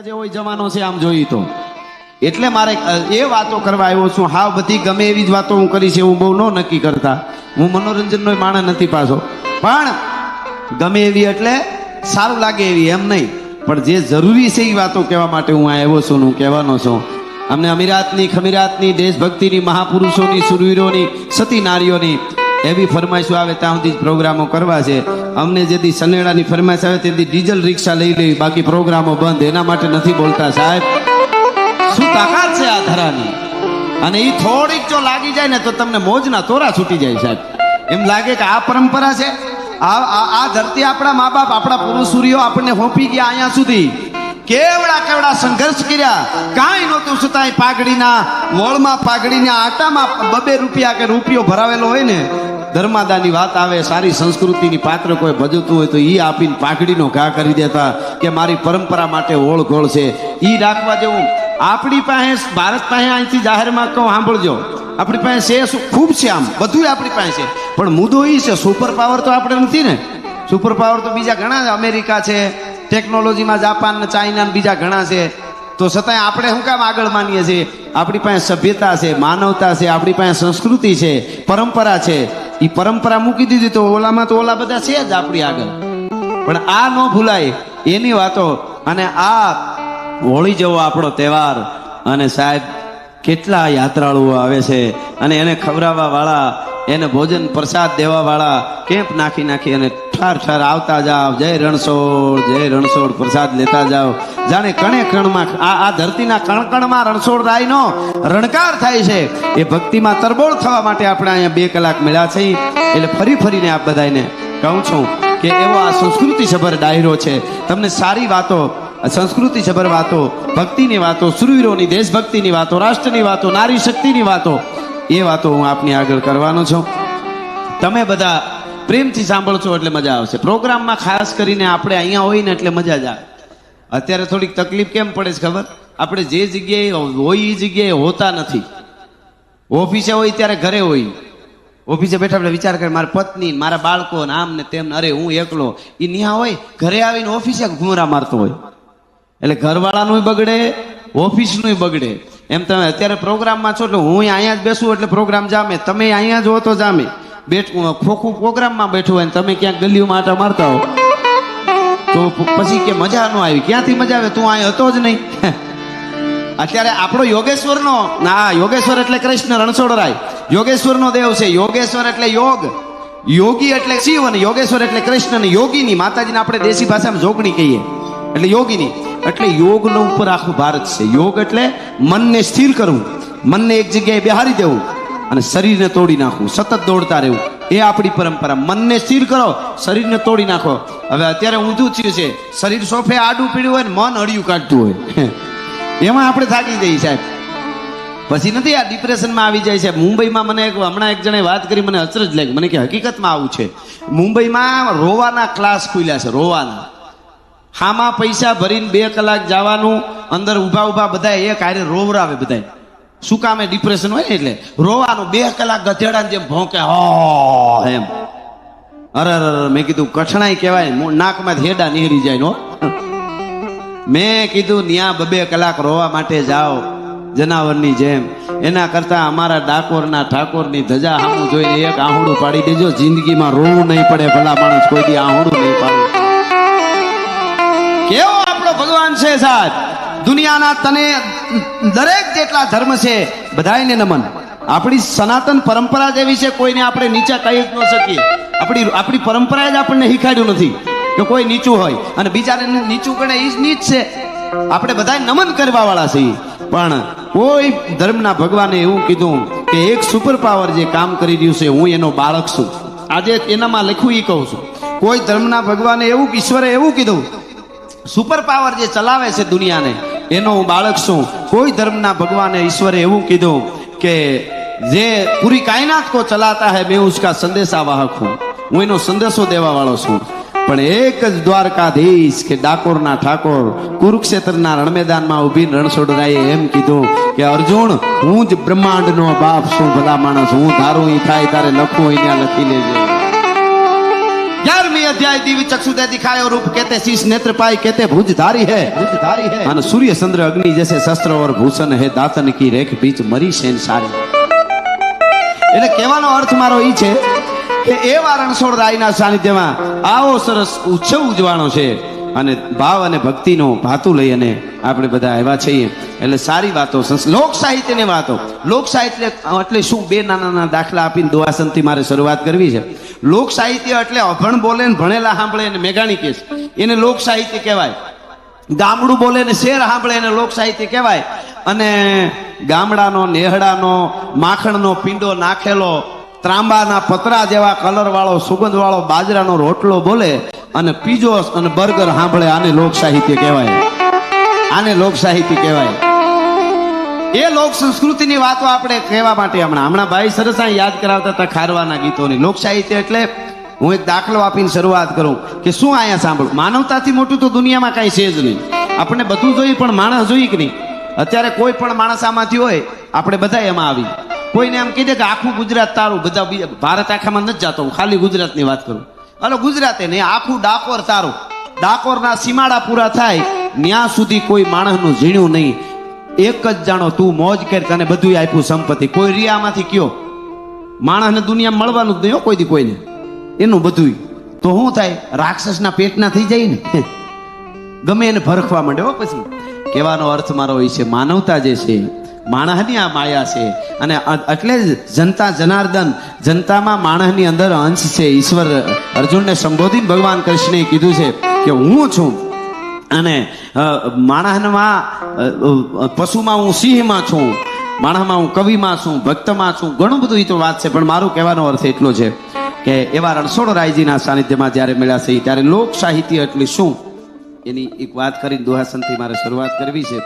જેવો જમાનો છે આમ જોઈએ તો, એટલે મારે એ વાતો કરવા આવ્યો છું. હા, બધી ગમે એવી જ વાતો હું કરીશ એવું બહુ ન નક્કી કરતા. હું મનોરંજનનો માણસ નથી પાછો, પણ ગમે એવી એટલે સારું લાગે એવી એમ નહીં, પણ જે જરૂરી છે એ વાતો કહેવા માટે હું આવ્યો છું, હું કહેવાનો છું. અમને અમીરાતની ખમીરાતની દેશભક્તિની મહાપુરુષોની સુરવીરોની સતી નારીઓની એવી ફરમાઈશો આવે ત્યાં સુધી જ પ્રોગ્રામો કરવા છે. અમને જેથી સનેડાની ફરમાઈશ આવે તેથી ડીઝલ રિક્ષા લઈ લેવી, બાકી પ્રોગ્રામો બંધ. એના માટે નથી બોલતા સાહેબ. શું તાકાત છે આ ધરાની, અને એ થોડીક જો લાગી જાય ને તો તમને મોજના તોરા છૂટી જાય સાહેબ. એમ લાગે કે આ પરંપરા છે, આ ધરતી આપણા મા બાપ આપણા પુરુષુરીઓ આપણને હોપી ગયા અહીંયા સુધી. કેવડા સંઘર્ષ કર્યા, કાંઈ નહોતું છતાંય પાઘડીના વળમાં પાઘડીના આટામાં 2 રૂપિયા કે રૂપિયો ભરાવેલો હોય ને, ધર્માદાની વાત આવે, સારી સંસ્કૃતિની પાત્ર કોઈ ભજવતું હોય તો એ આપીને પાઘડીનો ઘા કરી દેતા કે મારી પરંપરા માટે ઓળઘોળ છે. એ રાખવા જેવું આપણી પાસે, ભારત પાસે અહીંથી જાહેરમાં કહું સાંભળજો, આપણી પાસે છે શું? ખૂબ છે, આમ બધું આપણી પાસે છે, પણ મુદ્દો એ છે સુપર પાવર તો આપણે નથી ને. સુપર પાવર તો બીજા ઘણા છે, અમેરિકા છે, ટેકનોલોજીમાં જાપાન ને ચાઇના ને બીજા ઘણા છે. તો છતાંય આપણે શું કામ આગળ માનીએ છીએ? આપણી પાસે સભ્યતા છે, માનવતા છે, આપણી પાસે સંસ્કૃતિ છે, પરંપરા છે. એ પરંપરા મૂકી દીધી તો ઓલામાં તો ઓલા બધા છે જ આપણી આગળ, પણ આ ન ભૂલાય એની વાતો. અને આ હોળી જેવો આપણો તહેવાર, અને સાહેબ કેટલા યાત્રાળુઓ આવે છે, અને એને ખવડાવવા વાળા, એને ભોજન પ્રસાદ દેવા વાળા કેમ્પ નાખી અને ઠાર આવતા જાઓ. જય રણછોડ પ્રસાદ લેતા જાઓ. જાણે કણે કણમાં આ ધરતીના કણકણમાં રણછોડ રાયનો રણકાર થાય છે. એ ભક્તિમાં તરબોળ થવા માટે આપણે અહીંયા 2 કલાક મળ્યા છે. એટલે ફરીને આપ બધાને કહું છું કે એવો આ સંસ્કૃતિ સભર ડાયરો છે. તમને સારી વાતો, સંસ્કૃતિ સભર વાતો, ભક્તિની વાતો, સુરવીરોની દેશભક્તિની વાતો, રાષ્ટ્રની વાતો, નારી શક્તિની વાતો, એ વાતો હું આપની આગળ કરવાનો છું. તમે બધા પ્રેમથી સાંભળશો એટલે મજા આવશે. પ્રોગ્રામમાં ખાસ કરીને આપણે અહીંયા હોય ને એટલે મજા જ આવે. અત્યારે થોડીક તકલીફ કેમ પડે છે ખબર? આપણે જે જગ્યાએ હોય એ જગ્યાએ હોતા નથી. ઓફિસે હોય ત્યારે ઘરે હોય, ઓફિસે બેઠા આપણે વિચાર કરે મારા પત્ની, મારા બાળકો ને આમ ને તેમ, અરે હું એકલો. એ ન્યા હોય, ઘરે આવીને ઓફિસે ઘૂમરા મારતો હોય. એટલે ઘરવાળાનું બગડે, ઓફિસનું બગડે. એમ તમે અત્યારે પ્રોગ્રામમાં છો એટલે હું અહીંયા જ બેસું એટલે પ્રોગ્રામ જામે, તમે અહીંયા જ હો તો જામે. ખોખું પ્રોગ્રામમાં બેઠું હોય ને તમે ક્યાંક ગલીઓમાં આટા મારતા હો તો પછી કે મજા ન આવી. ક્યાંથી મજા આવે? તું અહીં હતો જ નહીં. અત્યારે આપણો યોગેશ્વરનો, ના યોગેશ્વર એટલે કૃષ્ણ રણછોડરાય યોગેશ્વરનો દેવ છે. યોગેશ્વર એટલે યોગ, યોગી એટલે શિવ, અને યોગેશ્વર એટલે કૃષ્ણ, અને યોગીની માતાજીને આપણે દેશી ભાષામાં જોગણી કહીએ, એટલે યોગીની. એટલે યોગનો ઉપર આખું ભારત છે. યોગ એટલે મનને સ્થિર કરવું, મનને એક જગ્યાએ બેહારી દેવું અને શરીરને તોડી નાખવું, સતત દોડતા રહેવું, એ આપણી પરંપરા. મનને સ્થિર કરો, શરીરને તોડી નાખો. હવે અત્યારે ઊંધું થયું છે, શરીર સોફે આડું પીડ્યું હોય ને મન અડિયું કાઢતું હોય, એમાં આપણે થાકી જઈએ સાહેબ. પછી નથી આ ડિપ્રેશનમાં આવી જાય છે. મુંબઈમાં મને હમણાં એક જણે વાત કરી, મને અચરજ લાગી. મને કે હકીકતમાં આવું છે. મુંબઈમાં રોવાના ક્લાસ ખુલ્યા છે, રોવાના. હામાં પૈસા ભરીને 2 કલાક જવાનું, અંદર ઊભા બધા એક હારે રોવરાવે બધા. શું કામે? ડિપ્રેશન હોય ને એટલે રોવાનું. 2 કલાક ગધેડા જેમ ભોંકે એમ. અરે મેં કીધું કઠણાઈ કહેવાય, નાકમાં હેડા નીકળી જાય નો. મેં કીધું ન્યા 2 કલાક રોવા માટે જાઓ જનાવરની જેમ, એના કરતા અમારા ડાકોરના ઠાકોરની ધજા સામું જોઈને એક આહુડું પાડી દેજો. જિંદગીમાં રોવું નહીં પડે. ભલા માણસ કોઈ દી આહુડું નહીં પાડે. કેવો આપણો ભગવાન છે સાહેબ. દુનિયાના તને દરેક જેટલા ધર્મ છે બધાયને નમન. આપણી સનાતન પરંપરા જેવી છે, કોઈને આપણે નીચા કહી જ ન શકીએ. આપણી પરંપરાએ જ આપણને શીખાડ્યું નથી કે કોઈ નીચું હોય અને બીજાને નીચું ગણે એ જ નીચ છે. આપણે બધા નમન કરવા વાળા છીએ. પણ કોઈ ધર્મના ભગવાને એવું કીધું કે એક સુપર પાવર જે કામ કરી રહ્યું છે, હું એનો બાળક છું. આજે એનામાં લખ્યું એ કહું છું. કોઈ ધર્મના ભગવાને એવું, ઈશ્વરે એવું કીધું, સુપર પાવર જે ચલાવે છે દુનિયાને, એનો હું બાળક છું. કોઈ ધર્મના ભગવાને, ઈશ્વરે એવું કીધું કે જે પૂરી કાયનાત કો ચલાતા હૈ, મેં ઉસકા સંદેશા વાહક હું. હું એનો સંદેશો દેવા વાળો છું. પણ એક જ દ્વારકાધીશ કે ડાકોરના ઠાકોર કુરુક્ષેત્રના રણમેદાનમાં ઉભીને રણછોડરાયે એમ કીધું કે અર્જુન, હું જ બ્રહ્માંડનો બાપ છું. ભલા માણસ, હું ધારું ઈ થાય તારે લખવું હોય ત્યાં લખી લેજે. 11મી અધ્યાય દિવ્ય ચક્ષુદે દિખાયો રૂપ કેતે શીશ નેત્ર પાઈ કેતે ભુજ ધારી હે અને સૂર્ય ચંદ્ર અગ્નિ જैसे શસ્ત્ર और ભૂષણ હે દાતન કી રેખ બીચ મરી શેન સારી. એટલે કહેવાનો અર્થ મારો ઈ છે કે એવા રણછોડ રાયના સાનિધ્યમાં આવો સરસ ઉત્સવ ઉજવાનો છે અને ભાવ અને ભક્તિનો ભાતું લઈ અને આપણે બધા આવ્યા છીએ. એટલે સારી વાતો, લોક સાહિત્યની વાતો. લોક સાહિત્ય એટલે શું? બે નાના નાના દાખલા આપીને દુહાસનથી મારે શરૂઆત કરવી છે. લોક સાહિત્ય એટલે અભણ બોલે ને ભણેલા સાંભળે ને મેઘાણી કે એને લોક સાહિત્ય કહેવાય. ગામડું બોલે ને શેર સાંભળે એને લોક સાહિત્ય કહેવાય. અને ગામડાનો, નેહડાનો, માખણનો પીંડો નાખેલો, ત્રાંબાના પતરા જેવા કલર વાળો, સુગંધ વાળો બાજરાનો રોટલો બોલે અને પીજો અને બર્ગર સાંભળે, આને લોક સાહિત્ય કહેવાય. આને લોક સાહિત્ય કહેવાય. એ લોક સંસ્કૃતિની વાતો આપણે કહેવા માટે હમણાં ભાઈ સરસ યાદ કરાવતા હતા ખારવાના ગીતોની. લોક સાહિત્ય એટલે હું એક દાખલો આપીને શરૂઆત કરું કે શું અહીંયા સાંભળું. માનવતાથી મોટું તો દુનિયામાં કાંઈ છે જ નહીં. આપણે બધું જોઈએ પણ માણસ જોઈએ કે નહીં? અત્યારે કોઈ પણ માણસ આમાંથી હોય, આપણે બધા એમાં આવી. કોઈને એમ કહી દે કે આખું ગુજરાત તારું, બધા બીજા ભારત આખામાં નથી જતો, હું ખાલી ગુજરાતની વાત કરું. હલો ગુજરાતે નહીં, આખું ડાકોર તારું. ડાકોરના સીમાડા પૂરા થાય ત્યાં સુધી કોઈ માણસનું ઝીણ્યું નહીં. એક જ જાણો, તું મોજ કર, તને બધું આપ્યું સંપત્તિ. કોઈ રિયામાંથી કયો માણસને દુનિયા મળવાનું જ નહીં કોઈ દી કોઈને, એનું બધું. તો શું થાય? રાક્ષસના પેટના થઈ જાય ને, ગમે એને ભરખવા માંડે. હો પછી કહેવાનો અર્થ મારો એ છે, માનવતા જે છે, માણસની આ માયા છે. અને એટલે જ જનતા જનાર્દન, જનતામાં માણસની અંદર અંશ છે. ઈશ્વર અર્જુનને સંબોધીને ભગવાન કૃષ્ણએ કીધું છે કે હું છું, અને માણસમાં, પશુમાં હું સિંહમાં છું, માણસમાં હું કવિમાં છું, ભક્તમાં છું, ઘણું બધું એ તો વાત છે. પણ મારું કહેવાનો અર્થ એટલો છે કે એવા રણછોડ રાયજીના સાનિધ્યમાં જ્યારે મળ્યા છે ત્યારે લોક સાહિત્ય એટલે શું એની એક વાત કરીને દુહાસનથી મારે શરૂઆત કરવી છે.